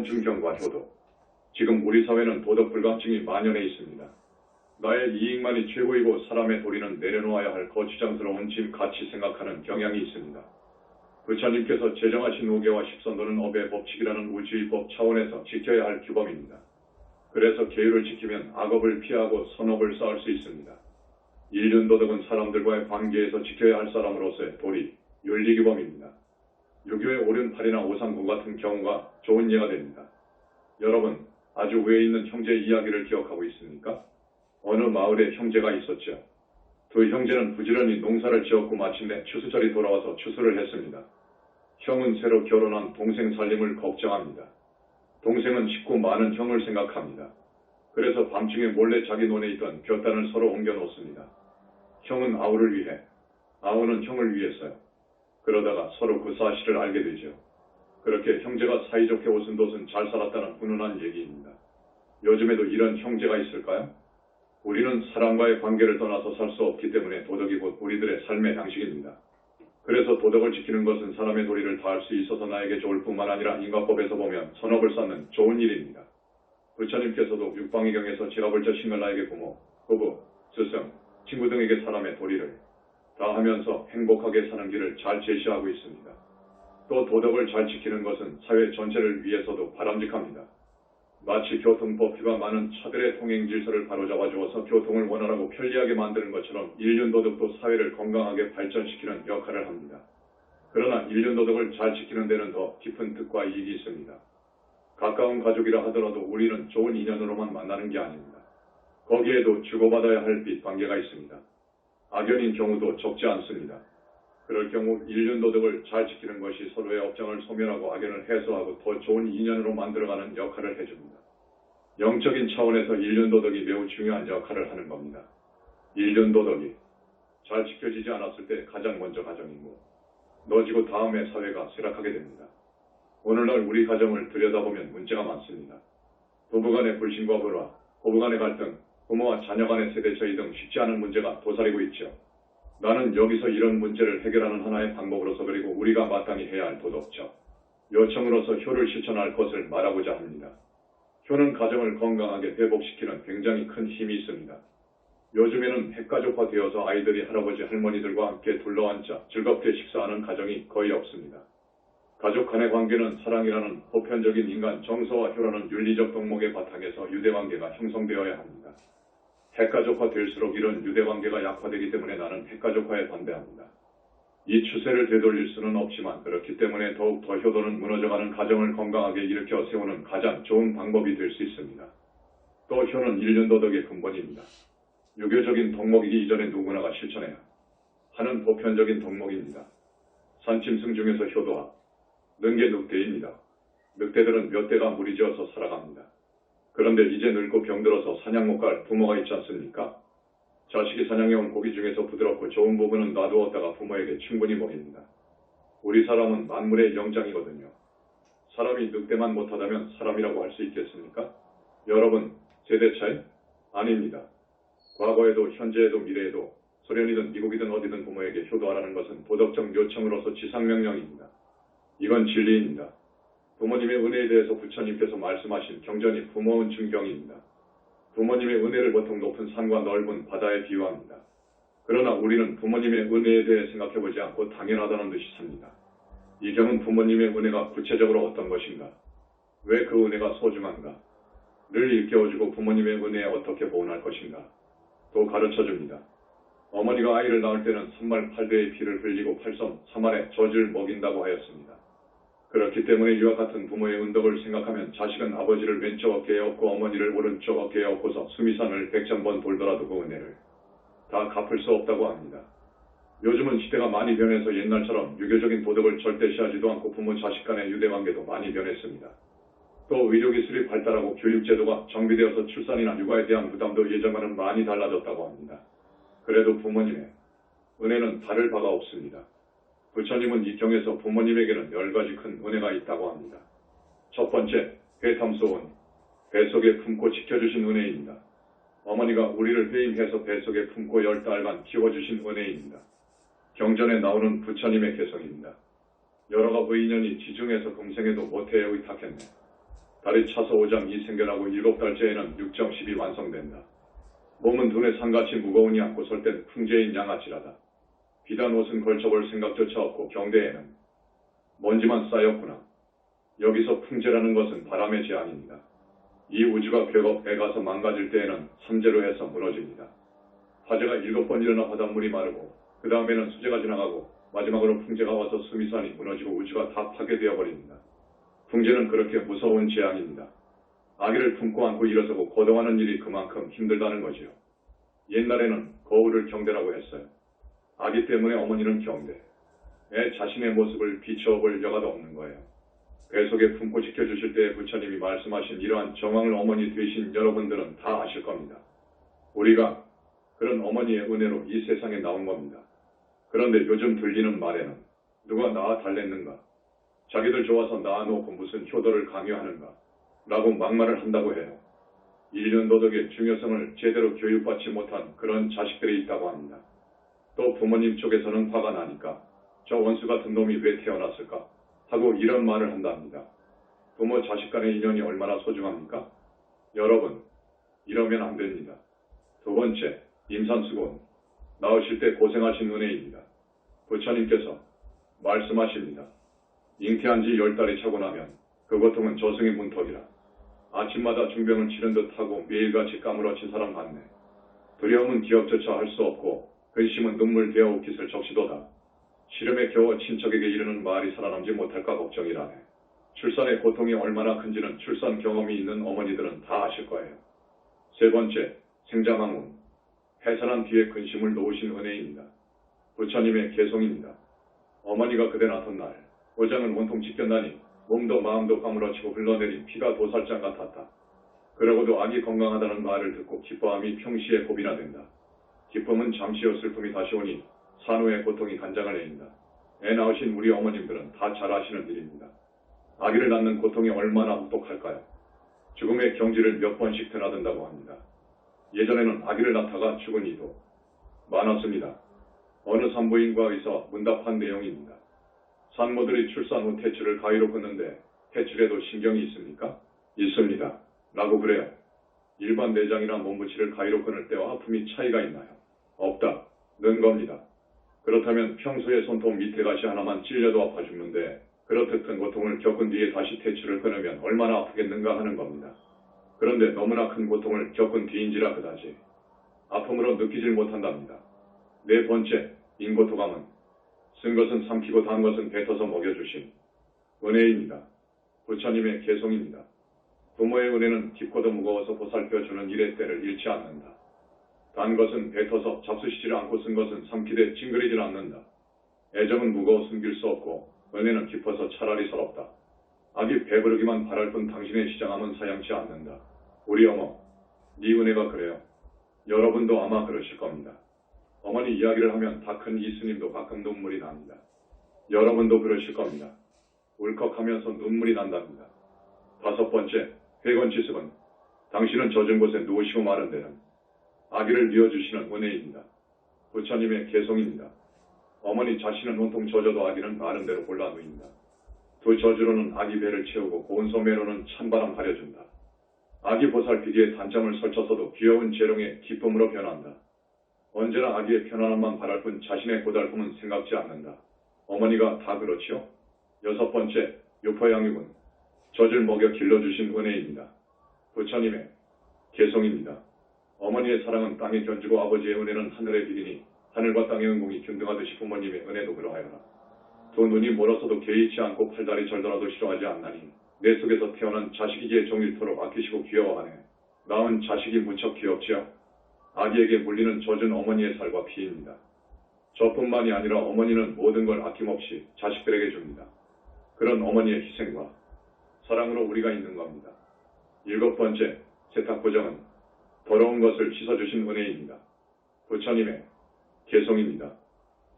중경과 효도. 지금 우리 사회는 도덕 불감증이 만연해 있습니다. 나의 이익만이 최고이고 사람의 도리는 내려놓아야 할 거추장스러운 짐 같이 생각하는 경향이 있습니다. 부처님께서 제정하신 우계와 십선도는 업의 법칙이라는 우주의법 차원에서 지켜야 할 규범입니다. 그래서 계율을 지키면 악업을 피하고 선업을 쌓을 수 있습니다. 일륜도덕은 사람들과의 관계에서 지켜야 할 사람으로서의 도리, 윤리규범입니다. 유교의 오륜팔이나 오상구 같은 경우가 좋은 예가 됩니다. 여러분, 아주 외에 있는 형제 이야기를 기억하고 있습니까? 어느 마을에 형제가 있었죠. 두 형제는 부지런히 농사를 지었고 마침내 추수철이 돌아와서 추수를 했습니다. 형은 새로 결혼한 동생 살림을 걱정합니다. 동생은 식구 많은 형을 생각합니다. 그래서 밤중에 몰래 자기 논에 있던 볕단을 서로 옮겨 놓습니다. 형은 아우를 위해, 아우는 형을 위해서요. 그러다가 서로 그 사실을 알게 되죠. 그렇게 형제가 사이좋게 오순도순 잘 살았다는 훈훈한 얘기입니다. 요즘에도 이런 형제가 있을까요? 우리는 사람과의 관계를 떠나서 살 수 없기 때문에 도덕이 곧 우리들의 삶의 양식입니다. 그래서 도덕을 지키는 것은 사람의 도리를 다할 수 있어서 나에게 좋을 뿐만 아니라 인과법에서 보면 선업을 쌓는 좋은 일입니다. 부처님께서도 육방위경에서 제가 벌저신을 나에게 부모, 부부, 스승, 친구 등에게 사람의 도리를 다 하면서 행복하게 사는 길을 잘 제시하고 있습니다. 또 도덕을 잘 지키는 것은 사회 전체를 위해서도 바람직합니다. 마치 교통법규가 많은 차들의 통행 질서를 바로잡아 주어서 교통을 원활하고 편리하게 만드는 것처럼 일륜도덕도 사회를 건강하게 발전시키는 역할을 합니다. 그러나 일륜도덕을 잘 지키는 데는 더 깊은 뜻과 이익이 있습니다. 가까운 가족이라 하더라도 우리는 좋은 인연으로만 만나는 게 아닙니다. 거기에도 주고받아야 할 빚 관계가 있습니다. 악연인 경우도 적지 않습니다. 그럴 경우 일륜도덕을 잘 지키는 것이 서로의 업장을 소멸하고 악연을 해소하고 더 좋은 인연으로 만들어가는 역할을 해줍니다. 영적인 차원에서 일륜도덕이 매우 중요한 역할을 하는 겁니다. 일륜도덕이 잘 지켜지지 않았을 때 가장 먼저 가정이고 너지고 다음에 사회가 쇠락하게 됩니다. 오늘날 우리 가정을 들여다보면 문제가 많습니다. 부부간의 불신과 불화, 고부간의 갈등, 부모와 자녀 간의 세대 차이 등 쉽지 않은 문제가 도사리고 있죠. 나는 여기서 이런 문제를 해결하는 하나의 방법으로서 그리고 우리가 마땅히 해야 할 도덕적 요청으로서 효를 실천할 것을 말하고자 합니다. 효는 가정을 건강하게 회복시키는 굉장히 큰 힘이 있습니다. 요즘에는 핵가족화 되어서 아이들이 할아버지 할머니들과 함께 둘러앉아 즐겁게 식사하는 가정이 거의 없습니다. 가족 간의 관계는 사랑이라는 보편적인 인간 정서와 효라는 윤리적 덕목의 바탕에서 유대관계가 형성되어야 합니다. 핵가족화 될수록 이런 유대관계가 약화되기 때문에 나는 핵가족화에 반대합니다. 이 추세를 되돌릴 수는 없지만 그렇기 때문에 더욱 더 효도는 무너져가는 가정을 건강하게 일으켜 세우는 가장 좋은 방법이 될 수 있습니다. 또 효는 일륜도덕의 근본입니다. 유교적인 덕목이기 이전에 누구나가 실천해야 하는 보편적인 덕목입니다. 산짐승 중에서 효도하, 능계 늑대입니다. 늑대들은 몇 대가 무리지어서 살아갑니다. 그런데 이제 늙고 병들어서 사냥 못 갈 부모가 있지 않습니까? 자식이 사냥해온 고기 중에서 부드럽고 좋은 부분은 놔두었다가 부모에게 충분히 먹입니다. 우리 사람은 만물의 영장이거든요. 사람이 늑대만 못하다면 사람이라고 할 수 있겠습니까? 여러분, 세대 차이? 아닙니다. 과거에도 현재에도 미래에도 소련이든 미국이든 어디든 부모에게 효도하라는 것은 도덕적 요청으로서 지상명령입니다. 이건 진리입니다. 부모님의 은혜에 대해서 부처님께서 말씀하신 경전이 부모은 중경입니다. 부모님의 은혜를 보통 높은 산과 넓은 바다에 비유합니다. 그러나 우리는 부모님의 은혜에 대해 생각해보지 않고 당연하다는 듯이 삽니다. 이 경은 부모님의 은혜가 구체적으로 어떤 것인가? 왜 그 은혜가 소중한가? 를 일깨워주고 부모님의 은혜에 어떻게 보응할 것인가? 또 가르쳐줍니다. 어머니가 아이를 낳을 때는 3말 8대의 피를 흘리고 3알의 젖을 먹인다고 하였습니다. 그렇기 때문에 이와 같은 부모의 은덕을 생각하면 자식은 아버지를 왼쪽 어깨에 업고 어머니를 오른쪽 어깨에 업고서 수미산을 100,000번 돌더라도 그 은혜를 다 갚을 수 없다고 합니다. 요즘은 시대가 많이 변해서 옛날처럼 유교적인 도덕을 절대시하지도 않고 부모 자식 간의 유대관계도 많이 변했습니다. 또 의료기술이 발달하고 교육제도가 정비되어서 출산이나 육아에 대한 부담도 예전과는 많이 달라졌다고 합니다. 그래도 부모님의 은혜는 다를 바가 없습니다. 부처님은 이 경에서 부모님에게는 10가지 큰 은혜가 있다고 합니다. 첫 번째, 배탐소은, 뱃속에 품고 지켜주신 은혜입니다. 어머니가 우리를 회임해서 뱃속에 품고 10달간 키워주신 은혜입니다. 경전에 나오는 부처님의 개성입니다. 여러가 의인연이 지중해서 금생에도 모태에 의탁했네. 달이 차서 오장이 생겨나고 7달째에는 6.10이 완성된다. 몸은 두뇌 상같이 무거우니 안고 설 땐 풍제인 양아치라다. 비단 옷은 걸쳐볼 생각조차 없고 경대에는 먼지만 쌓였구나. 여기서 풍제라는 것은 바람의 제한입니다. 이 우주가 벽에 가서 망가질 때에는 삼재로 해서 무너집니다. 화재가 7번 일어나 바닷물이 마르고 그 다음에는 수재가 지나가고 마지막으로 풍재가 와서 수미산이 무너지고 우주가 다 파괴되어 버립니다. 풍재는 그렇게 무서운 재앙입니다. 아기를 품고 안고 일어서고 거동하는 일이 그만큼 힘들다는 거지요. 옛날에는 거울을 경대라고 했어요. 아기 때문에 어머니는 경대. 애 자신의 모습을 비춰볼 여가도 없는 거예요. 배 속에 품고 지켜주실 때 부처님이 말씀하신 이러한 정황을 어머니 되신 여러분들은 다 아실 겁니다. 우리가 그런 어머니의 은혜로 이 세상에 나온 겁니다. 그런데 요즘 들리는 말에는 누가 낳아 달랬는가? 자기들 좋아서 낳아놓고 무슨 효도를 강요하는가? 라고 막말을 한다고 해요. 인륜 도덕의 중요성을 제대로 교육받지 못한 그런 자식들이 있다고 합니다. 또 부모님 쪽에서는 화가 나니까 저 원수 같은 놈이 왜 태어났을까? 하고 이런 말을 한답니다. 부모 자식 간의 인연이 얼마나 소중합니까? 여러분, 이러면 안 됩니다. 두 번째, 임산수곤. 낳으실 때 고생하신 은혜입니다. 부처님께서 말씀하십니다. 잉태한 지 10달이 차고 나면 그 고통은 저승의 문턱이라. 아침마다 중병을 치른 듯하고 매일같이 까무러친 사람 같네. 두려움은 기억조차 할 수 없고 근심은 눈물 되어 웃깃을 적시도다. 시름에 겨워 친척에게 이르는 말이 살아남지 못할까 걱정이라네. 출산의 고통이 얼마나 큰지는 출산 경험이 있는 어머니들은 다 아실 거예요. 세 번째, 생자망운. 해산한 뒤에 근심을 놓으신 은혜입니다. 부처님의 개송입니다. 어머니가 그대 낳던 날, 오장은 온통 찢겼나니 몸도 마음도 까무러치고 흘러내린 피가 도살장 같았다. 그러고도 아기 건강하다는 말을 듣고 기뻐함이 평시에 고비나 된다. 기쁨은 잠시여 슬픔이 다시 오니 산후의 고통이 간장을 내린다. 애 낳으신 우리 어머님들은 다 잘 아시는 일입니다. 아기를 낳는 고통이 얼마나 혹독할까요? 죽음의 경지를 몇 번씩 드나든다고 합니다. 예전에는 아기를 낳다가 죽은 이도 많았습니다. 어느 산부인과 의사 문답한 내용입니다. 산모들이 출산 후 퇴출을 가위로 끊는데 퇴출에도 신경이 있습니까? 있습니다. 라고 그래요. 일반 내장이나 몸부치를 가위로 끊을 때와 아픔이 차이가 있나요? 없다. 는 겁니다. 그렇다면 평소에 손톱 밑에 가시 하나만 찔려도 아파 죽는데 그렇듯 큰 고통을 겪은 뒤에 다시 퇴출을 끊으면 얼마나 아프겠는가 하는 겁니다. 그런데 너무나 큰 고통을 겪은 뒤인지라 그다지 아픔으로 느끼질 못한답니다. 네 번째, 인고토감은 쓴 것은 삼키고 단 것은 뱉어서 먹여주신 은혜입니다. 부처님의 개송입니다. 부모의 은혜는 깊고도 무거워서 보살펴주는 일의 때를 잃지 않는다. 단 것은 뱉어서 잡수시질 않고 쓴 것은 삼키되 찡그리질 않는다. 애정은 무거워 숨길 수 없고 은혜는 깊어서 차라리 서럽다. 아기 배부르기만 바랄 뿐 당신의 시장함은 사양치 않는다. 우리 어머, 네 은혜가 그래요. 여러분도 아마 그러실 겁니다. 어머니 이야기를 하면 다 큰 이스님도 가끔 눈물이 납니다. 여러분도 그러실 겁니다. 울컥하면서 눈물이 난답니다. 다섯 번째, 회건치습은 당신은 젖은 곳에 누우시고 마른 데는 아기를 뉘어주시는 은혜입니다. 부처님의 개송입니다. 어머니 자신은 온통 젖어도 아기는 마른 대로 골라 누입니다. 두 젖으로는 아기 배를 채우고 고운 소매로는 찬바람 가려준다. 아기 보살피기에 단잠을 설쳐서도 귀여운 재롱의 기쁨으로 변한다. 언제나 아기의 편안함만 바랄 뿐 자신의 고달픔은 생각지 않는다. 어머니가 다 그렇지요? 여섯 번째, 유포양육은 젖을 먹여 길러주신 은혜입니다. 부처님의 개송입니다. 어머니의 사랑은 땅에 견주고 아버지의 은혜는 하늘에 비리니 하늘과 땅의 은공이 균등하듯이 부모님의 은혜도 그러하여라. 두 눈이 멀어서도 개의치 않고 팔다리 절더라도 싫어하지 않나니 내 속에서 태어난 자식이기에 종일토록 아끼시고 귀여워하네. 낳은 자식이 무척 귀엽지요. 아기에게 물리는 젖은 어머니의 살과 피입니다. 저뿐만이 아니라 어머니는 모든 걸 아낌없이 자식들에게 줍니다. 그런 어머니의 희생과 사랑으로 우리가 있는 겁니다. 일곱 번째, 세탁보정은 더러운 것을 씻어주신 은혜입니다. 부처님의 개송입니다.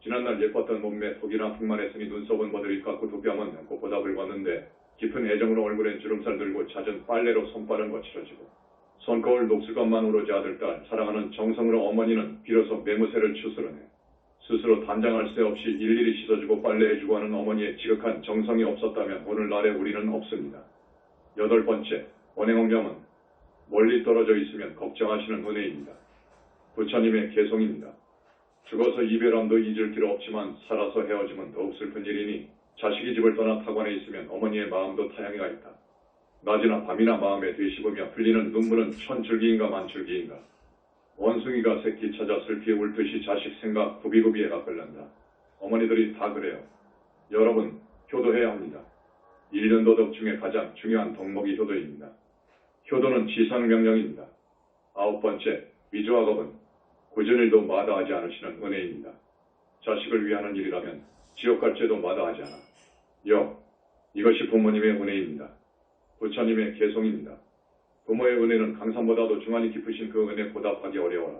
지난날 예뻤던 몸매 독이나 풍만했으니 눈썹은 버들이 깎고 두뺨은 꽃보다 붉었는데 깊은 애정으로 얼굴엔 주름살 들고 잦은 빨래로 손발은 거칠어지고 손거울 녹슬 것만 오로지 아들딸 사랑하는 정성으로 어머니는 비로소 매무새를 추스르네. 스스로 단장할 새 없이 일일이 씻어주고 빨래해주고 하는 어머니의 지극한 정성이 없었다면 오늘날의 우리는 없습니다. 8번째, 언행억념은 멀리 떨어져 있으면 걱정하시는 은혜입니다. 부처님의 개송입니다. 죽어서 이별함도 잊을 길 없지만 살아서 헤어짐은 더욱 슬픈 일이니 자식이 집을 떠나 타관에 있으면 어머니의 마음도 타향이가 있다. 낮이나 밤이나 마음에 되씹으며 흘리는 눈물은 천줄기인가 만줄기인가. 원숭이가 새끼 찾아 슬피 울듯이 자식 생각 구비구비 애가 끓는다. 어머니들이 다 그래요. 여러분, 효도해야 합니다. 1년 도덕 중에 가장 중요한 덕목이 효도입니다. 효도는 지상명령입니다. 9번째, 위조학업은 굳은 일도 마다하지 않으시는 은혜입니다. 자식을 위하는 일이라면 지옥 갈 죄도 마다하지 않아. 이것이 부모님의 은혜입니다. 부처님의 개송입니다. 부모의 은혜는 강산보다도 중한이 깊으신 그 은혜 보답하기 어려워라.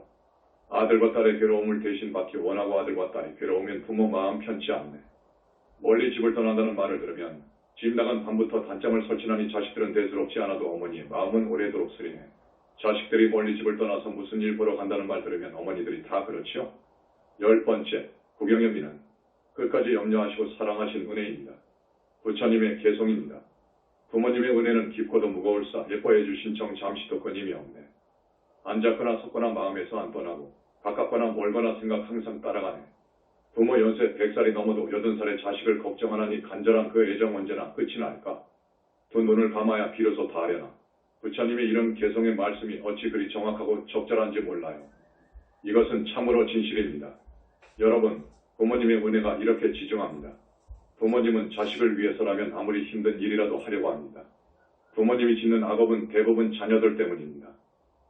아들과 딸의 괴로움을 대신 받기 원하고 아들과 딸이 괴로우면 부모 마음 편치 않네. 멀리 집을 떠난다는 말을 들으면 집 나간 밤부터 단잠을 설치나니 자식들은 대수롭지 않아도 어머니의 마음은 오래도록 쓰리네. 자식들이 멀리 집을 떠나서 무슨 일 보러 간다는 말 들으면 어머니들이 다 그렇지요. 10번째, 구경연민은 끝까지 염려하시고 사랑하신 은혜입니다. 부처님의 개송입니다. 부모님의 은혜는 깊고도 무거울사 예뻐해 주신 정 잠시도 끊임이 없네. 앉았거나 섰거나 마음에서 안 떠나고 가깝거나 멀거나 생각 항상 따라가네. 부모 연세 100살이 넘어도 80살의 자식을 걱정하나니 간절한 그 애정 언제나 끝이 날까? 두 눈을 감아야 비로소 다 아려나. 부처님의 이런 개성의 말씀이 어찌 그리 정확하고 적절한지 몰라요. 이것은 참으로 진실입니다. 여러분, 부모님의 은혜가 이렇게 지중합니다. 부모님은 자식을 위해서라면 아무리 힘든 일이라도 하려고 합니다. 부모님이 짓는 악업은 대부분 자녀들 때문입니다.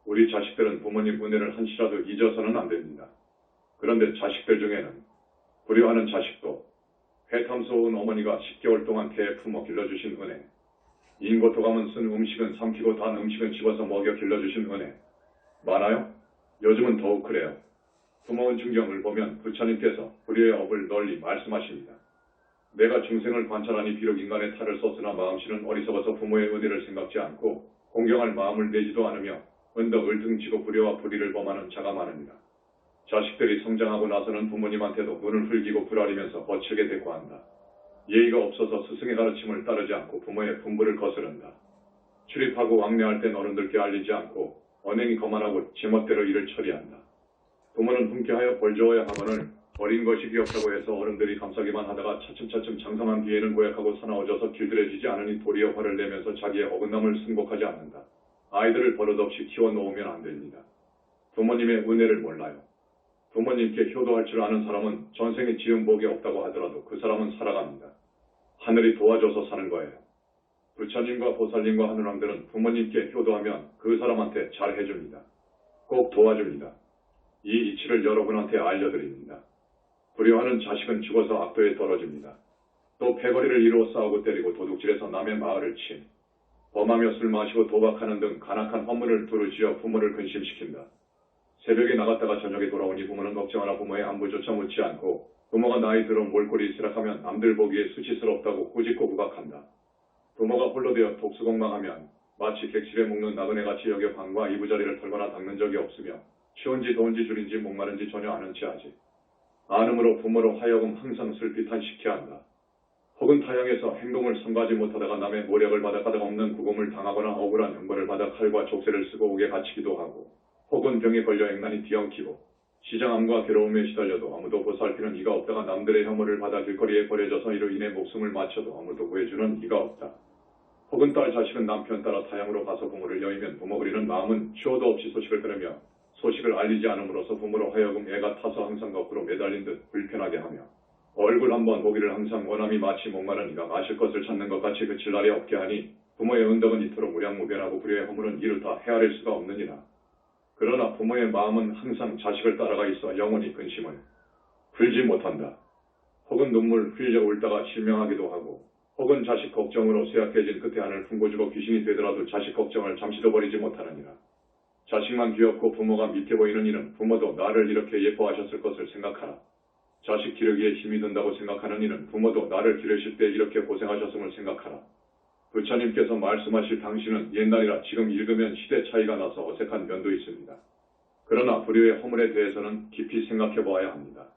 우리 자식들은 부모님 은혜를 한시라도 잊어서는 안 됩니다. 그런데 자식들 중에는 불효하는 자식도 해탐스 온 어머니가 10개월 동안 개 품어 길러주신 은혜, 인고토감은 쓴 음식은 삼키고 단 음식은 집어서 먹여 길러주신 은혜 많아요? 요즘은 더욱 그래요. 부모의 중경을 보면 부처님께서 불효의 업을 널리 말씀하십니다. 내가 중생을 관찰하니 비록 인간의 탈을 썼으나 마음씨는 어리석어서 부모의 은혜를 생각지 않고 공경할 마음을 내지도 않으며 은덕을 등지고 불효와 불의를 범하는 자가 많으니라. 자식들이 성장하고 나서는 부모님한테도 눈을 흘기고 불아리면서 거칠게 대꾸한다. 예의가 없어서 스승의 가르침을 따르지 않고 부모의 분부를 거스른다. 출입하고 왕래할 땐 어른들께 알리지 않고 언행이 거만하고 제멋대로 일을 처리한다. 부모는 훈계하여 벌주어야 하거늘 어린 것이 귀엽다고 해서 어른들이 감싸기만 하다가 차츰차츰 장성한 뒤에는 고약하고 사나워져서 길들여지지 않으니 도리어 화를 내면서 자기의 어긋남을 승복하지 않는다. 아이들을 버릇없이 키워놓으면 안 됩니다. 부모님의 은혜를 몰라요. 부모님께 효도할 줄 아는 사람은 전생에 지은 복이 없다고 하더라도 그 사람은 살아갑니다. 하늘이 도와줘서 사는 거예요. 부처님과 보살님과 하늘왕들은 부모님께 효도하면 그 사람한테 잘 해줍니다. 꼭 도와줍니다. 이 이치를 여러분한테 알려드립니다. 불효하는 자식은 죽어서 악도에 떨어집니다. 또 패거리를 이루어 싸우고 때리고 도둑질해서 남의 마을을 침, 범하며 술 마시고 도박하는 등 간악한 허물을 두루지어 부모를 근심시킨다. 새벽에 나갔다가 저녁에 돌아오니 부모는 걱정하나 부모의 안부조차 묻지 않고 부모가 나이 들어 몰골이 쓰락하면 남들 보기에 수치스럽다고 꾸짖고 구박한다. 부모가 홀로 되어 독수공방하면 마치 객실에 묵는 나그네같이 여겨 방과 이부자리를 털거나 닦는 적이 없으며 추운지 더운지 줄인지 목마른지 전혀 아는 체 하지. 안음으로 부모로 하여금 항상 슬피탄시켜야 한다. 혹은 타향에서 행동을 삼가지 못하다가 남의 모략을 받아 까닭없는 구금을 당하거나 억울한 형벌을 받아 칼과 족쇄를 쓰고 옥에 갇히기도 하고 혹은 병에 걸려 앵난히 뒤엉키고 시장암과 괴로움에 시달려도 아무도 보살피는 이가 없다가 남들의 혐오를 받아 길거리에 버려져서 이로 인해 목숨을 마쳐도 아무도 구해주는 이가 없다. 혹은 딸 자식은 남편 따라 타향으로 가서 부모를 여의면 부모 그리는 마음은 추호도 없이 소식을 들으며 소식을 알리지 않음으로써 부모로 하여금 애가 타서 항상 거꾸로 매달린 듯 불편하게 하며 얼굴 한번 보기를 항상 원함이 마치 목마른 이가 마실 것을 찾는 것 같이 그칠 날이 없게 하니 부모의 은덕은 이토록 무량무변하고 불효의 허물은 이를 다 헤아릴 수가 없느니라. 그러나 부모의 마음은 항상 자식을 따라가 있어 영원히 근심을 풀지 못한다. 혹은 눈물 흘려 울다가 실명하기도 하고 혹은 자식 걱정으로 쇠약해진 끝에 하늘 풍고주고 귀신이 되더라도 자식 걱정을 잠시도 버리지 못하느니라. 자식만 귀엽고 부모가 밑에 보이는 이는 부모도 나를 이렇게 예뻐하셨을 것을 생각하라. 자식 기르기에 힘이 든다고 생각하는 이는 부모도 나를 기르실 때 이렇게 고생하셨음을 생각하라. 부처님께서 말씀하실 당시는 옛날이라 지금 읽으면 시대 차이가 나서 어색한 면도 있습니다. 그러나 불효의 허물에 대해서는 깊이 생각해 보아야 합니다.